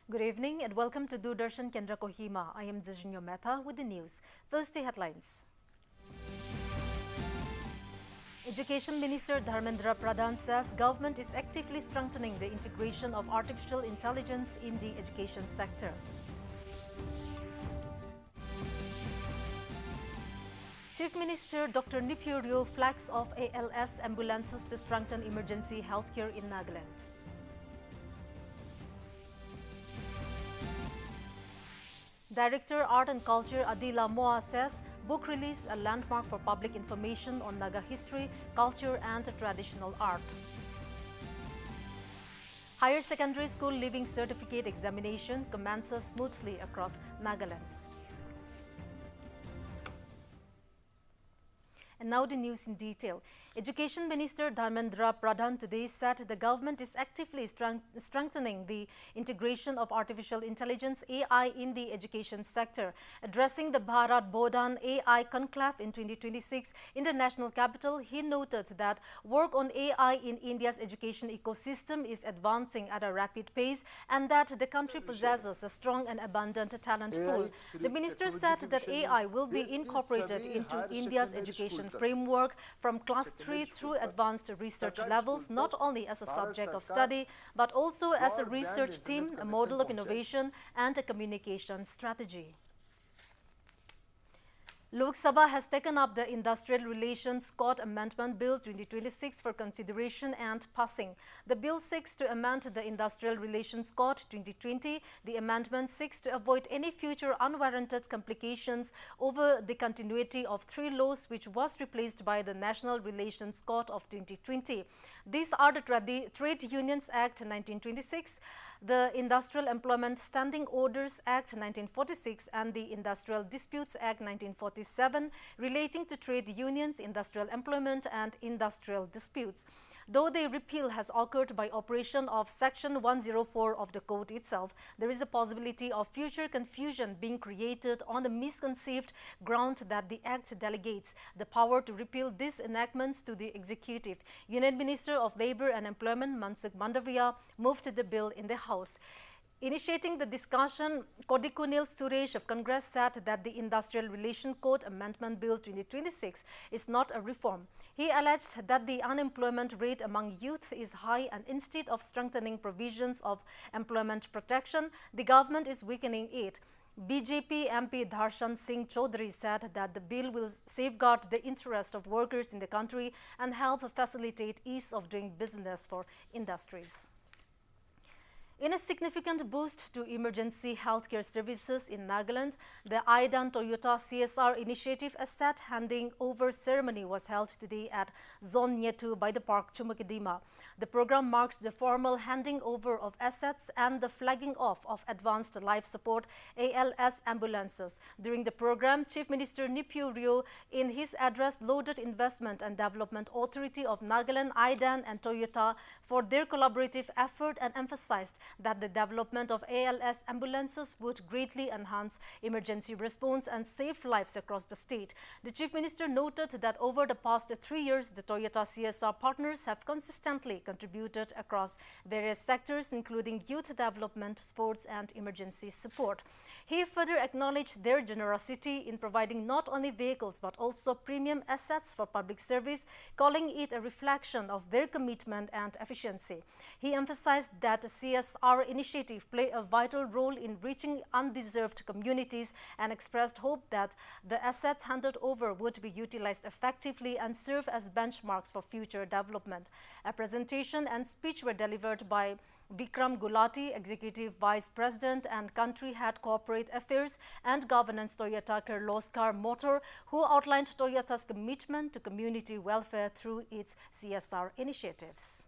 Good evening and welcome to Doordarshan Kendra Kohima. I am Zijinyo Mehta with the news. First day headlines. Education Minister Dharmendra Pradhan says government is actively strengthening the integration of artificial intelligence in the education sector. Chief Minister Dr. Nipuryo flags off ALS ambulances to strengthen emergency healthcare in Nagaland. Director Art and Culture Adila Moa says book release a landmark for public information on Naga history, culture and traditional art. Higher secondary school leaving certificate examination commences smoothly across Nagaland. And now the news in detail. Education Minister Dharmendra Pradhan today said the government is actively strengthening the integration of artificial intelligence AI in the education sector. Addressing the Bharat Bodhan AI Conclave in 2026 in the national capital, he noted that work on AI in India's education ecosystem is advancing at a rapid pace and that the country possesses a strong and abundant talent pool. The minister said that AI will be incorporated into India's education framework from class 3 through advanced research levels, not only as a subject of study, but also as a research theme, a model of innovation, and a communication strategy. Lok Sabha has taken up the Industrial Relations Code Amendment Bill 2026 for consideration and passing. The bill seeks to amend the Industrial Relations Code 2020. The amendment seeks to avoid any future unwarranted complications over the continuity of 3 laws which was replaced by the National Relations Code of 2020. These are the Trade Unions Act 1926, the Industrial Employment Standing Orders Act 1946 and the Industrial Disputes Act 1947 relating to trade unions, industrial employment and industrial disputes. Though the repeal has occurred by operation of Section 104 of the Code itself, there is a possibility of future confusion being created on the misconceived ground that the Act delegates the power to repeal these enactments to the Executive. Union Minister of Labour and Employment Mansukh Mandavia moved the bill in the House. Initiating the discussion, Kodikunil Suresh of Congress said that the Industrial Relation Code Amendment Bill 2026 is not a reform. He alleged that the unemployment rate among youth is high and instead of strengthening provisions of employment protection, the government is weakening it. BJP MP Dharshan Singh Chaudhary said that the bill will safeguard the interest of workers in the country and help facilitate ease of doing business for industries. In a significant boost to emergency healthcare services in Nagaland, the Aidan Toyota CSR Initiative Asset Handing Over Ceremony was held today at Zone Nyetu by the Park Chumukidima. The program marked the formal handing over of assets and the flagging off of advanced life support ALS ambulances. During the program, Chief Minister Nipuryo, in his address, lauded Investment and Development Authority of Nagaland, Aidan and Toyota for their collaborative effort and emphasized that the development of ALS ambulances would greatly enhance emergency response and save lives across the state. The Chief Minister noted that over the past 3 years, the Toyota CSR partners have consistently contributed across various sectors, including youth development, sports, and emergency support. He further acknowledged their generosity in providing not only vehicles but also premium assets for public service, calling it a reflection of their commitment and efficiency. He emphasized that CSR initiative play a vital role in reaching undeserved communities and expressed hope that the assets handed over would be utilized effectively and serve as benchmarks for future development. A presentation and speech were delivered by Vikram Gulati, Executive Vice President and Country Head Corporate Affairs and Governance Toyota Kirloskar Motor, who outlined Toyota's commitment to community welfare through its CSR initiatives.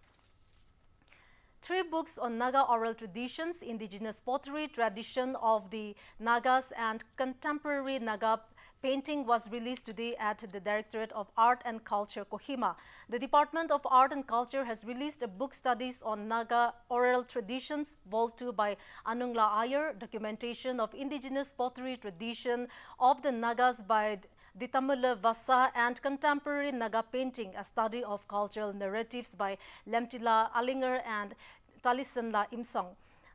3 books on Naga oral traditions, indigenous pottery, tradition of the Nagas and contemporary Naga painting was released today at the Directorate of Art and Culture, Kohima. The Department of Art and Culture has released a book studies on Naga oral traditions, Vol 2 by Anungla Iyer, documentation of indigenous pottery tradition of the Nagas by Ditamula Vasa, and contemporary Naga painting, a study of cultural narratives by Lemtila Alinger and Talisanla Imsong.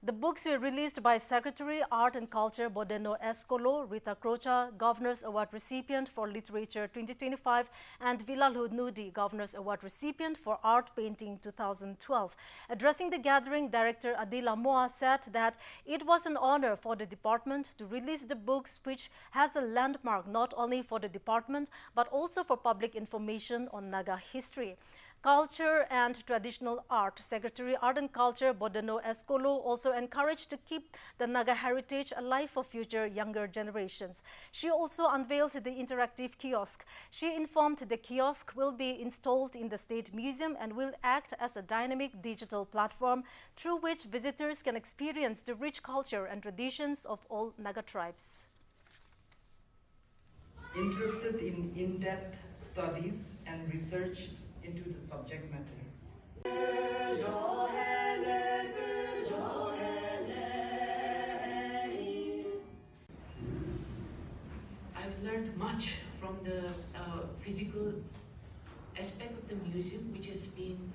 The books were released by Secretary Art and Culture Bodeno Escolo, Rita Crocha, Governor's Award recipient for Literature 2025, and Vilal Nudi, Governor's Award recipient for Art Painting 2012. Addressing the gathering, Director Adila Moa said that it was an honor for the department to release the books, which has a landmark not only for the department but also for public information on Naga history, culture and traditional art. Secretary Art and Culture Bodeno Escolo also encouraged to keep the Naga heritage alive for future younger generations. She also unveiled the interactive kiosk. She informed the kiosk will be installed in the State Museum and will act as a dynamic digital platform through which visitors can experience the rich culture and traditions of all Naga tribes. Interested in in-depth studies and research into the subject matter. I've learned much from the physical aspect of the museum, which has been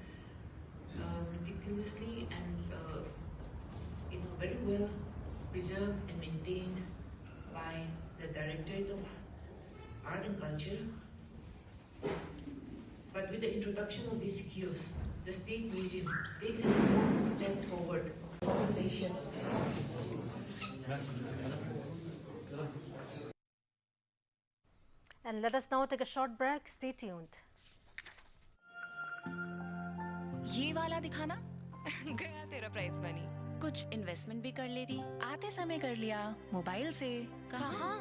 meticulously and very well preserved and maintained by the Directorate of Art and Culture. But with the introduction of this kiosk, the State Museum takes an important step forward. Conversation. And let us now take a short break. Stay tuned. ये वाला दिखाना गया तेरा price money. कुछ investment भी कर लेती, आते समय कर लिया मोबाइल से। कहाँ?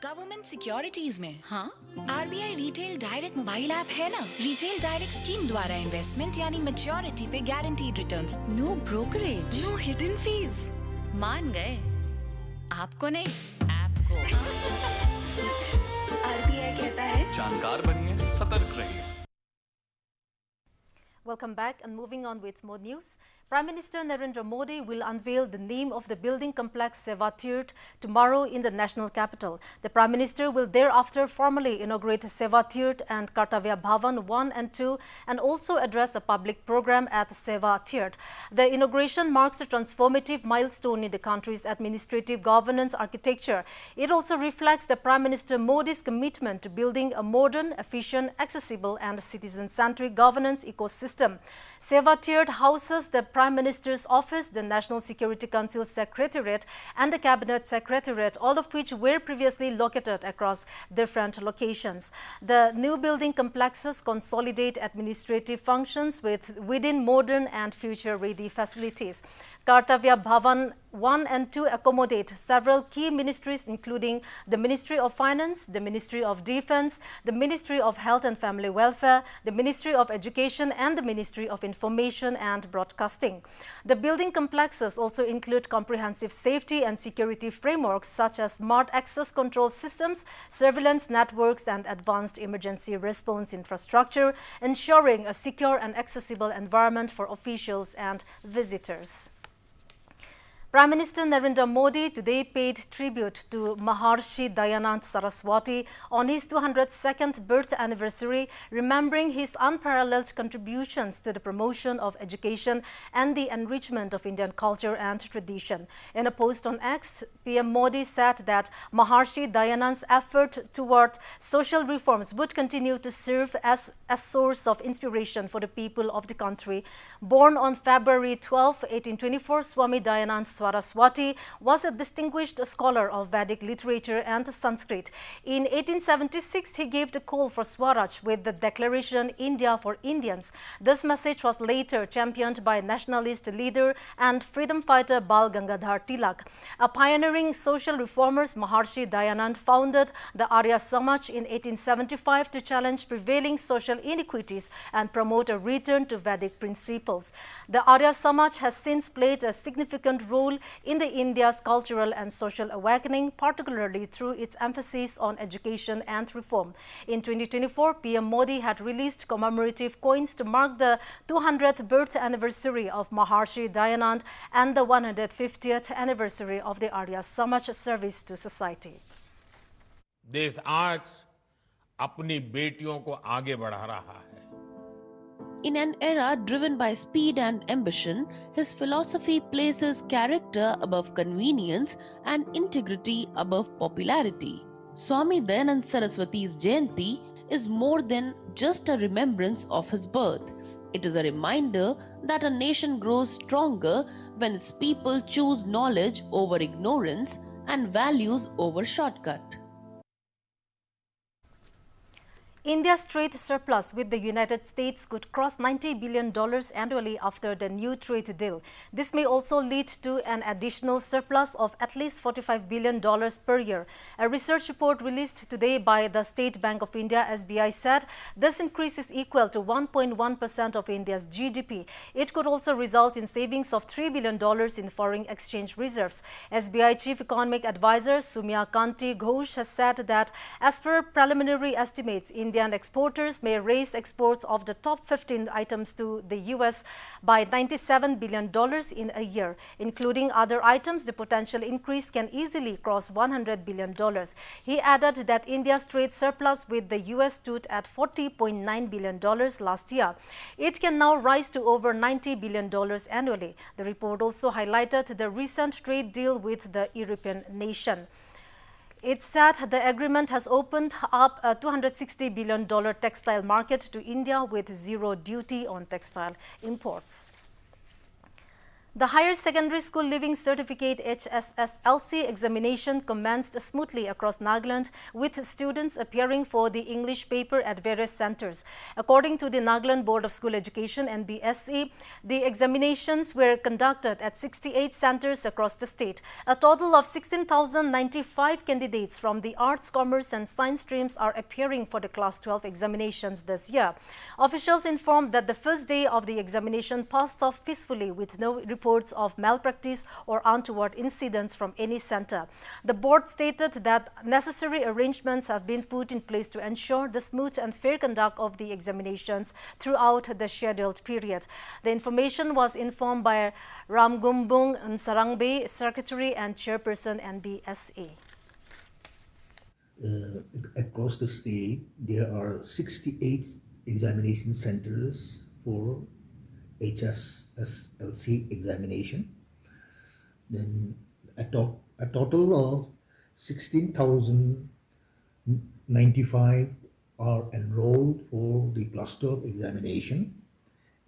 गवर्नमेंट सिक्योरिटीज में। हाँ, RBI retail direct mobile app है ना। रिटेल डायरेक्ट स्कीम द्वारा इन्वेस्टमेंट यानी मैच्योरिटी पे guaranteed returns, no brokerage, no hidden fees. मान गए? आपको नहीं, ऐप को। आरबीआई कहता है जानकार बनिए, सतर्क रहिए। Welcome back, and moving on with more news. Prime Minister Narendra Modi will unveil the name of the building complex Seva Tirth tomorrow in the national capital. The Prime Minister will thereafter formally inaugurate Seva Tirth and Kartavya Bhavan 1 and 2 and also address a public program at Seva Tirth. The inauguration marks a transformative milestone in the country's administrative governance architecture. It also reflects the Prime Minister Modi's commitment to building a modern, efficient, accessible and citizen-centric governance ecosystem. Seva Tirth houses the Prime Minister's office, the National Security Council Secretariat and the Cabinet Secretariat, all of which were previously located across different locations. The new building complexes consolidate administrative functions within modern and future-ready facilities. Kartavya Bhavan 1 and 2 accommodate several key ministries, including the Ministry of Finance, the Ministry of Defense, the Ministry of Health and Family Welfare, the Ministry of Education, and the Ministry of Information and Broadcasting. The building complexes also include comprehensive safety and security frameworks such as smart access control systems, surveillance networks, and advanced emergency response infrastructure, ensuring a secure and accessible environment for officials and visitors. Prime Minister Narendra Modi today paid tribute to Maharshi Dayanand Saraswati on his 202nd birth anniversary, remembering his unparalleled contributions to the promotion of education and the enrichment of Indian culture and tradition. In a post on X, PM Modi said that Maharshi Dayanand's effort toward social reforms would continue to serve as a source of inspiration for the people of the country. Born on February 12, 1824, Swami Dayanand Saraswati was a distinguished scholar of Vedic literature and Sanskrit. In 1876, he gave the call for Swaraj with the declaration India for Indians. This message was later championed by nationalist leader and freedom fighter Bal Gangadhar Tilak. A pioneering social reformer, Maharshi Dayanand founded the Arya Samaj in 1875 to challenge prevailing social inequities and promote a return to Vedic principles. The Arya Samaj has since played a significant role in the India's cultural and social awakening, particularly through its emphasis on education and reform. In 2024, PM Modi had released commemorative coins to mark the 200th birth anniversary of Maharshi Dayanand and the 150th anniversary of the Arya Samaj service to society. देश आज अपनी बेटियों को आगे बढ़ा रहा है। In an era driven by speed and ambition, his philosophy places character above convenience and integrity above popularity. Swami Dayanand Saraswati's Jayanti is more than just a remembrance of his birth. It is a reminder that a nation grows stronger when its people choose knowledge over ignorance and values over shortcut. India's trade surplus with the United States could cross $90 billion annually after the new trade deal. This may also lead to an additional surplus of at least $45 billion per year. A research report released today by the State Bank of India (SBI) said this increase is equal to 1.1% of India's GDP. It could also result in savings of $3 billion in foreign exchange reserves. SBI Chief Economic Advisor Soumya Kanti Ghosh has said that as per preliminary estimates, Indian exporters may raise exports of the top 15 items to the US by $97 billion in a year. Including other items, the potential increase can easily cross $100 billion. He added that India's trade surplus with the US stood at $40.9 billion last year. It can now rise to over $90 billion annually. The report also highlighted the recent trade deal with the European nation. It said the agreement has opened up a $260 billion textile market to India with zero duty on textile imports. The Higher Secondary School Leaving Certificate HSSLC examination commenced smoothly across Nagaland, with students appearing for the English paper at various centers. According to the Nagaland Board of School Education (NBSE), the examinations were conducted at 68 centers across the state. A total of 16,095 candidates from the arts, commerce and science streams are appearing for the Class 12 examinations this year. Officials informed that the first day of the examination passed off peacefully with no reports of malpractice or untoward incidents from any center. The board stated that necessary arrangements have been put in place to ensure the smooth and fair conduct of the examinations throughout the scheduled period. The information was informed by Ramgumbung Nsarangbe, Secretary and Chairperson NBSA. Across the state, there are 68 examination centers for HSSLC examination. Then a total of 16,095 are enrolled for the Class 12 examination,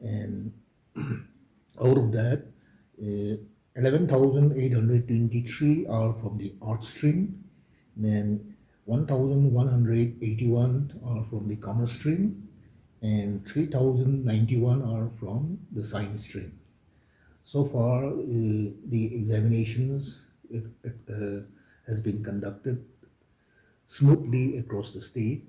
and out of that, 11,823 are from the art stream, then 1,181 are from the commerce stream, and 3,091 are from the science stream. So far, the examinations has been conducted smoothly across the state.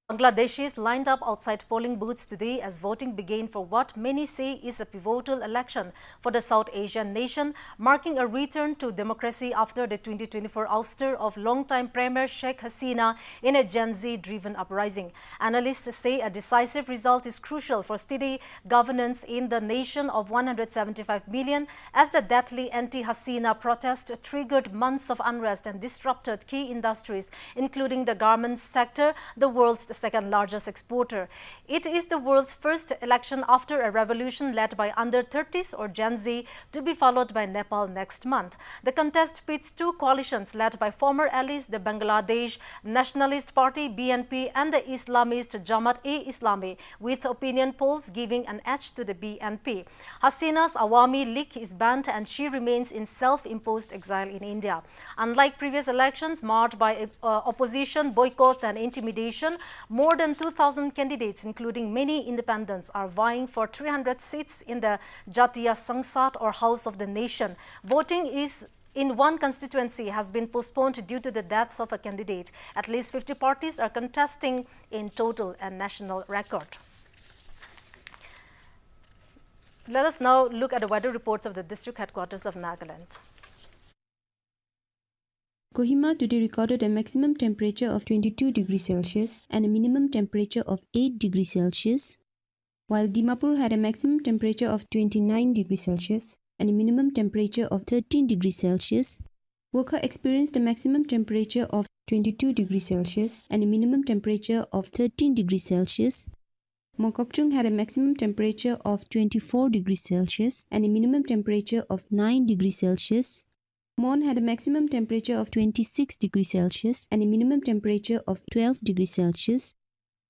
Bangladeshis lined up outside polling booths today as voting began for what many say is a pivotal election for the South Asian nation, marking a return to democracy after the 2024 ouster of longtime Premier Sheikh Hasina in a Gen Z-driven uprising. Analysts say a decisive result is crucial for steady governance in the nation of 175 million, as the deadly anti-Hasina protest triggered months of unrest and disrupted key industries, including the garments sector, the world's second largest exporter. It is the world's first election after a revolution led by under-30s or Gen Z, to be followed by Nepal next month. The contest pits two coalitions led by former allies, the Bangladesh Nationalist Party (BNP) and the Islamist Jamaat-e-Islami, with opinion polls giving an edge to the BNP. Hasina's Awami League is banned and she remains in self-imposed exile in India. Unlike previous elections marred by opposition, boycotts and intimidation, more than 2,000 candidates, including many independents, are vying for 300 seats in the Jatiya Sangsad or House of the Nation. Voting in one constituency has been postponed due to the death of a candidate. At least 50 parties are contesting in total a national record. Let us now look at the weather reports of the district headquarters of Nagaland. Kohima today recorded a maximum temperature of 22 degrees Celsius and a minimum temperature of 8 degrees Celsius, while Dimapur had a maximum temperature of 29 degrees Celsius and a minimum temperature of 13 degrees Celsius. Wokha experienced a maximum temperature of 22 degrees Celsius and a minimum temperature of 13 degrees Celsius. Mokokchung had a maximum temperature of 24 degrees Celsius and a minimum temperature of 9 degrees Celsius. Mon had a maximum temperature of 26 degrees Celsius and a minimum temperature of 12 degrees Celsius.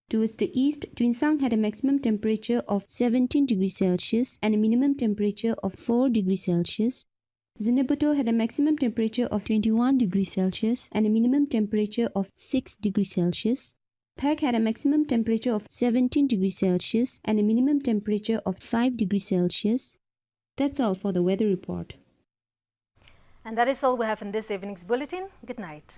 Towards the east, Twinsang had a maximum temperature of 17 degrees Celsius and a minimum temperature of 4 degrees Celsius. Zinabuto had a maximum temperature of 21 degrees Celsius and a minimum temperature of 6 degrees Celsius. Phak had a maximum temperature of 17 degrees Celsius and a minimum temperature of 5 degrees Celsius. That's all for the weather report. And that is all we have in this evening's bulletin. Good night.